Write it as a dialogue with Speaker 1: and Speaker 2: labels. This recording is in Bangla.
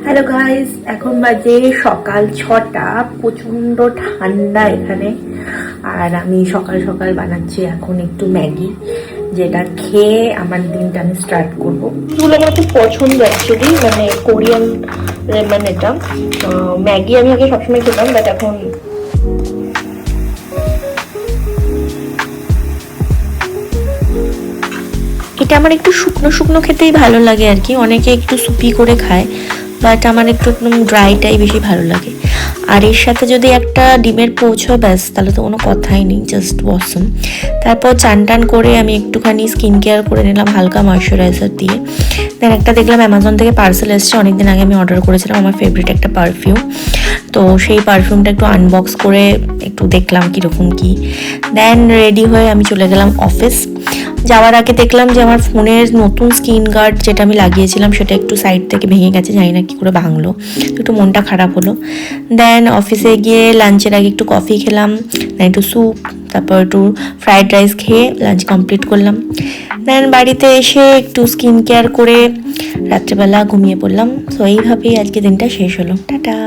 Speaker 1: হ্যালো গাইস, এখন বাজে সকাল 6টা। প্রচন্ড ঠান্ডা এখানে। আর আমি সকাল সকাল বানাচ্ছি এখন একটু ম্যাগি, যেটা খেয়ে আমার দিনটা আমি স্টার্ট করবো। এগুলো আমার খুব পছন্দ অ্যাকচুয়ালি, মানে কোরিয়ান রেমেন এটা। ম্যাগি আমি আগে সবসময় খেতাম, বাট এখন এটা আমার একটু শুকনো শুকনো খেতেই ভালো লাগে আর কি। অনেকে একটু সুপি করে খায়, বাট আমার একটু একদম ড্রাইটাই বেশি ভালো লাগে। আর এর সাথে যদি একটা ডিমের পোচ হয় ব্যাস, তাহলে তো কোনো কথাই নেই, জাস্ট ওয়াসম। তারপর চান টান করে আমি একটুখানি স্কিন কেয়ার করে নিলাম হালকা ময়শ্চারাইজার দিয়ে। দেন একটা দেখলাম অ্যামাজন থেকে পার্সেল এসছে, অনেকদিন আগে আমি অর্ডার করেছিলাম আমার ফেভারিট একটা পারফিউম। তো সেই পারফিউমটা একটু আনবক্স করে একটু দেখলাম কীরকম কী। দেন রেডি হয়ে আমি চলে গেলাম অফিস। যাওয়ার আগে দেখলাম যে আমার ফোনের নতুন স্ক্রিন গার্ড যেটা আমি লাগিয়েছিলাম সেটা একটু সাইড থেকে ভেঙে গেছে, জানি না কী করে ভাঙলো, একটু মনটা খারাপ হলো। দেন অফিসে গিয়ে লাঞ্চের আগে একটু কফি খেলাম, দেন একটু স্যুপ, তারপর একটু ফ্রাইড রাইস খেয়ে লাঞ্চ কমপ্লিট করলাম। দেন বাড়িতে এসে একটু স্কিন কেয়ার করে রাত্রেবেলা ঘুমিয়ে পড়লাম। সো এইভাবেই আজকে দিনটা শেষ হলো। টাটা।